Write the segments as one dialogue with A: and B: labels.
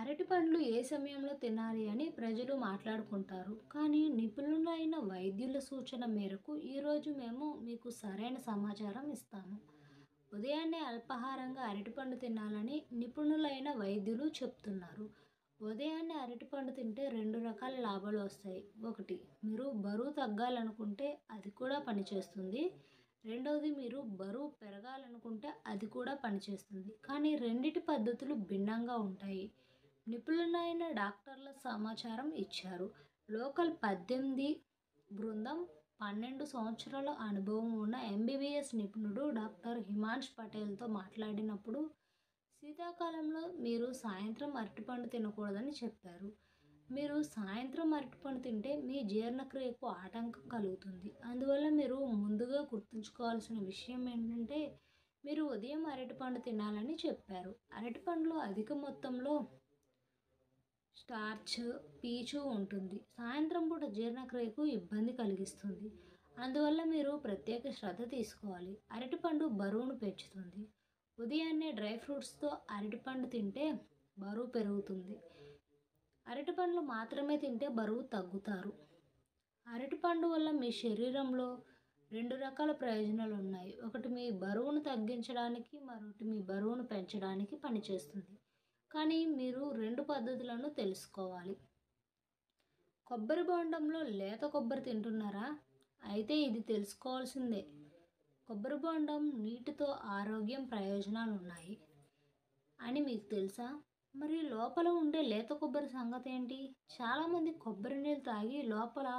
A: అరటి పండ్లు ఏ సమయంలో తినాలి అని ప్రజలు మాట్లాడుకుంటారు. కానీ నిపుణులైన వైద్యుల సూచన మేరకు ఈరోజు మేము మీకు సరైన సమాచారం ఇస్తాము. ఉదయాన్నే అల్పాహారంగా అరటిపండు తినాలని నిపుణులైన వైద్యులు చెప్తున్నారు. ఉదయాన్నే అరటిపండు తింటే 2 రకాల లాభాలు వస్తాయి. ఒకటి, మీరు బరువు తగ్గాలనుకుంటే అది కూడా పనిచేస్తుంది. రెండవది, మీరు బరువు పెరగాలనుకుంటే అది కూడా పనిచేస్తుంది. కానీ రెండిటి పద్ధతులు భిన్నంగా ఉంటాయి. నిపుణులైన డాక్టర్ల సమాచారం ఇచ్చారు. లోకల్ 18 బృందం 12 సంవత్సరాల అనుభవం ఉన్న ఎంబీబీఎస్ నిపుణుడు డాక్టర్ హిమాంష్ పటేల్తో మాట్లాడినప్పుడు శీతాకాలంలో మీరు సాయంత్రం అరటిపండు తినకూడదని చెప్పారు. మీరు సాయంత్రం అరటిపండు తింటే మీ జీర్ణక్రియకు ఆటంకం కలుగుతుంది. అందువల్ల మీరు ముందుగా గుర్తుంచుకోవాల్సిన విషయం ఏంటంటే మీరు ఉదయం అరటిపండు తినాలని చెప్పారు. అరటిపండులో అధిక మొత్తంలో స్టార్చ్, పీచు ఉంటుంది. సాయంత్రం పూట జీర్ణక్రియకు ఇబ్బంది కలిగిస్తుంది. అందువల్ల మీరు ప్రత్యేక శ్రద్ధ తీసుకోవాలి. అరటిపండు బరువును పెంచుతుంది. ఉదయాన్నే డ్రై ఫ్రూట్స్తో అరటిపండు తింటే బరువు పెరుగుతుంది. అరటిపండ్లు మాత్రమే తింటే బరువు తగ్గుతారు. అరటిపండు వల్ల మీ శరీరంలో 2 రకాల ప్రయోజనాలు ఉన్నాయి. ఒకటి మీ బరువును తగ్గించడానికి, మరొకటి మీ బరువును పెంచడానికి పనిచేస్తుంది. కానీ మీరు 2 పద్ధతులను తెలుసుకోవాలి. కొబ్బరి బోండంలో లేత కొబ్బరి తింటున్నారా? అయితే ఇది తెలుసుకోవాల్సిందే. కొబ్బరి బోండం నీటితో ఆరోగ్యం ప్రయోజనాలు ఉన్నాయి అని మీకు తెలుసా? మరి లోపల ఉండే లేత కొబ్బరి సంగతి ఏంటి? చాలామంది కొబ్బరి నీళ్ళు తాగి లోపల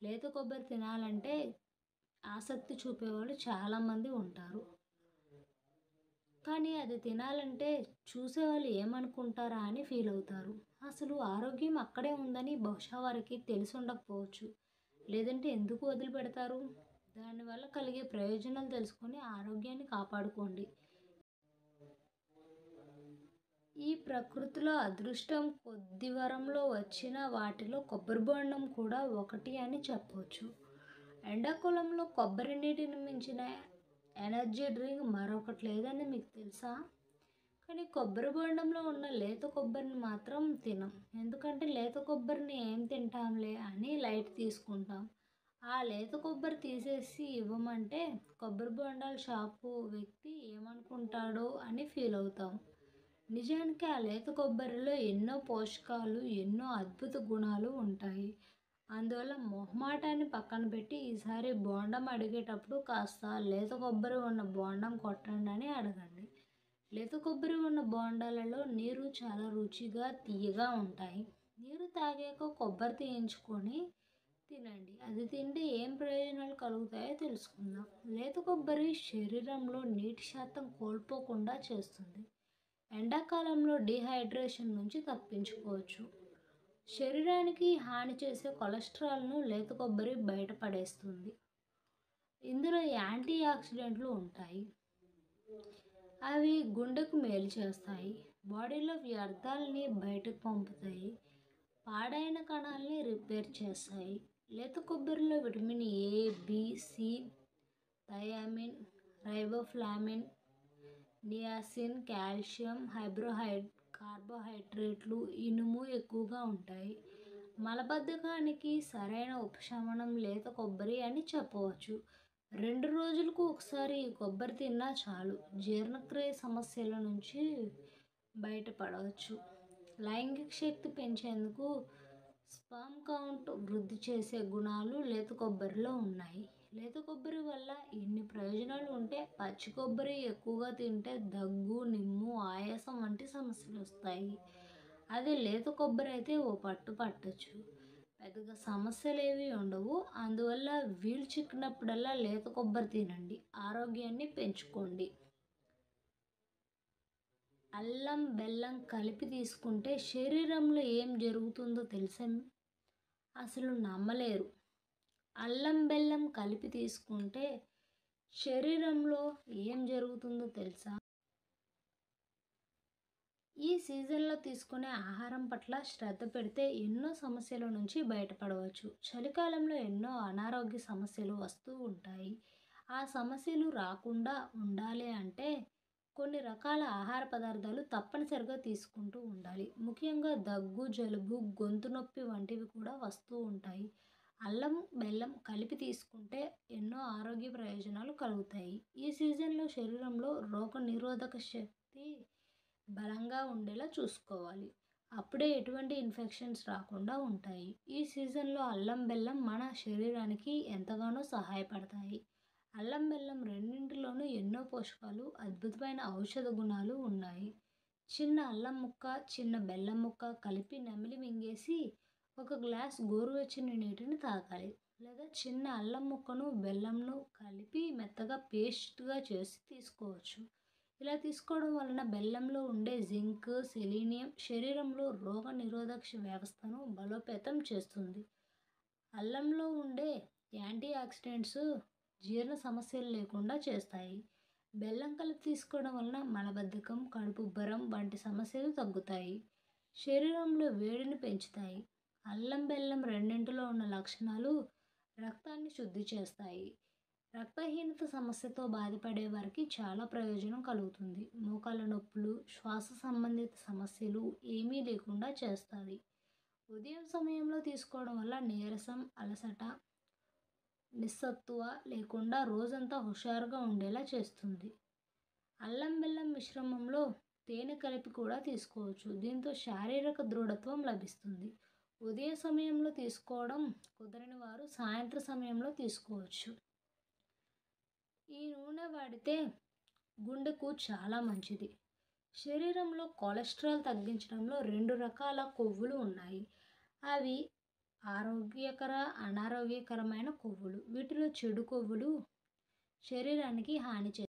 A: లేత కొబ్బరి తినాలంటే ఆసక్తి చూపేవాళ్ళు చాలామంది ఉంటారు. కానీ అది తినాలంటే చూసేవాళ్ళు ఏమనుకుంటారా అని ఫీల్ అవుతారు. అసలు ఆరోగ్యం అక్కడే ఉందని బహుశా వారికి తెలిసి ఉండకపోవచ్చు. లేదంటే ఎందుకు వదిలిపెడతారు? దానివల్ల కలిగే ప్రయోజనాలు తెలుసుకొని ఆరోగ్యాన్ని కాపాడుకోండి. ఈ ప్రకృతిలో అదృష్టం కొద్ది వరంలో వచ్చిన వాటిలో కొబ్బరి బోండం కూడా ఒకటి అని చెప్పవచ్చు. ఎండాకాలంలో కొబ్బరి నీటిని మించిన ఎనర్జీ డ్రింక్ మరొకటి లేదని మీకు తెలుసా? కానీ కొబ్బరి బోండంలో ఉన్న లేత కొబ్బరిని మాత్రం తినం. ఎందుకంటే లేత కొబ్బరిని ఏం తింటాంలే అని లైట్ తీసుకుంటాం. ఆ లేత కొబ్బరి తీసేసి ఇవ్వమంటే కొబ్బరి బోండాల షాపు వ్యక్తి ఏమనుకుంటాడో అని ఫీల్ అవుతాం. నిజానికి ఆ లేత కొబ్బరిలో ఎన్నో పోషకాలు, ఎన్నో అద్భుత గుణాలు ఉంటాయి. అందువల్ల మొహమాటాన్ని పక్కన పెట్టి ఈసారి బోండం అడిగేటప్పుడు కాస్త లేత కొబ్బరి ఉన్న బోండం కొట్టండి అని అడగండి. లేత కొబ్బరి ఉన్న బోండాలలో నీరు చాలా రుచిగా, తియ్యగా ఉంటాయి. నీరు తాగాక కొబ్బరి తీయించుకొని తినండి. అది తింటే ఏం ప్రయోజనాలు కలుగుతాయో తెలుసుకుందాం. లేత కొబ్బరి శరీరంలో నీటి శాతం కోల్పోకుండా చేస్తుంది. ఎండాకాలంలో డీహైడ్రేషన్ నుంచి తప్పించుకోవచ్చు. శరీరానికి హాని చేసే కొలెస్ట్రాల్ను లేత కొబ్బరి బయటపడేస్తుంది. ఇందులో యాంటీ ఆక్సిడెంట్లు ఉంటాయి. అవి గుండెకు మేలు చేస్తాయి. బాడీలో వ్యర్థాలని బయటకు పంపుతాయి. పాడైన కణాలని రిపేర్ చేస్తాయి. లేత కొబ్బరిలో vitamin A, B, C, thiamine, riboflavin, niacin, calcium, కార్బోహైడ్రేట్లు, ఇనుము ఎక్కువగా ఉంటాయి. మలబద్ధకానికి సరైన ఉపశమనం లేత కొబ్బరి అని చెప్పవచ్చు. 2 రోజులకు ఒకసారి ఈ కొబ్బరి తిన్నా చాలు జీర్ణక్రియ సమస్యల నుంచి బయటపడవచ్చు. లైంగిక శక్తి పెంచేందుకు స్పర్మ్ కౌంట్ వృద్ధి చేసే గుణాలు లేత కొబ్బరిలో ఉన్నాయి. లేత కొబ్బరి వల్ల ఇన్ని ప్రయోజనాలు ఉంటే పచ్చి కొబ్బరి ఎక్కువగా తింటే దగ్గు, నిమ్ము, ఆయాసం వంటి సమస్యలు వస్తాయి. అదే లేత కొబ్బరి అయితే ఓ పట్టు పట్టచ్చు. పెద్దగా సమస్యలు ఏవి ఉండవు. అందువల్ల వీలు చిక్కినప్పుడల్లా లేత కొబ్బరి తినండి. ఆరోగ్యాన్ని పెంచుకోండి. అల్లం, బెల్లం కలిపి తీసుకుంటే శరీరంలో ఏం జరుగుతుందో తెలుసా? అసలు నమ్మలేరు. అల్లం, బెల్లం కలిపి తీసుకుంటే శరీరంలో ఏం జరుగుతుందో తెలుసా? ఈ సీజన్లో తీసుకునే ఆహారం పట్ల శ్రద్ధ పెడితే ఎన్నో సమస్యల నుంచి బయటపడవచ్చు. చలికాలంలో ఎన్నో అనారోగ్య సమస్యలు వస్తూ ఉంటాయి. ఆ సమస్యలు రాకుండా ఉండాలి అంటే కొన్ని రకాల ఆహార పదార్థాలు తప్పనిసరిగా తీసుకుంటూ ఉండాలి. ముఖ్యంగా దగ్గు, జలుబు, గొంతు నొప్పి వంటివి కూడా వస్తూ ఉంటాయి. అల్లం, బెల్లం కలిపి తీసుకుంటే ఎన్నో ఆరోగ్య ప్రయోజనాలు కలుగుతాయి. ఈ సీజన్‌లో శరీరంలో రోగనిరోధక శక్తి బలంగా ఉండేలా చూసుకోవాలి. అప్పుడే ఎటువంటి ఇన్ఫెక్షన్స్ రాకుండా ఉంటాయి. ఈ సీజన్‌లో అల్లం, బెల్లం మన శరీరానికి ఎంతగానో సహాయపడతాయి. అల్లం, బెల్లం రెండింటిలోనూ ఎన్నో పోషకాలు, అద్భుతమైన ఔషధ గుణాలు ఉన్నాయి. చిన్న అల్లం ముక్క, చిన్న బెల్లం ముక్క కలిపి నమిలి మింగేసి ఒక గ్లాస్ గోరువెచ్చని నీటిని తాగాలి. లేదా చిన్న అల్లం ముక్కను, బెల్లంను కలిపి మెత్తగా పేస్ట్‌గా చేసి తీసుకోవచ్చు. ఇలా తీసుకోవడం వలన బెల్లంలో ఉండే జింక్, సెలీనియం శరీరంలో రోగనిరోధక వ్యవస్థను బలోపేతం చేస్తుంది. అల్లంలో ఉండే యాంటీ ఆక్సిడెంట్స్ జీర్ణ సమస్యలు లేకుండా చేస్తాయి. బెల్లం కలిపి తీసుకోవడం వలన మలబద్ధకం, కడుపుబ్బరం వంటి సమస్యలు తగ్గుతాయి. శరీరంలో వేడిని పెంచుతాయి. అల్లం, బెల్లం రెండింటిలో ఉన్న లక్షణాలు రక్తాన్ని శుద్ధి చేస్తాయి. రక్తహీనత సమస్యతో బాధపడే వారికి చాలా ప్రయోజనం కలుగుతుంది. మోకాళ్ళ నొప్పులు, శ్వాస సంబంధిత సమస్యలు ఏమీ లేకుండా చేస్తుంది. ఉదయం సమయంలో తీసుకోవడం వల్ల నీరసం, అలసట, నిస్సత్తువ లేకుండా రోజంతా హుషారుగా ఉండేలా చేస్తుంది. అల్లం, బెల్లం మిశ్రమంలో తేనె కలిపి కూడా తీసుకోవచ్చు. దీంతో శారీరక దృఢత్వం లభిస్తుంది. ఉదయ సమయంలో తీసుకోవడం కుదరని వారు సాయంత్రం సమయంలో తీసుకోవచ్చు. ఈ నూనె వాడితే గుండెకు చాలా మంచిది. శరీరంలో కొలెస్ట్రాల్ తగ్గించడంలో 2 రకాల కొవ్వులు ఉన్నాయి. అవి ఆరోగ్యకర, అనారోగ్యకరమైన కొవ్వులు. వీటిలో చెడు కొవ్వులు శరీరానికి హాని చేస్తాయి.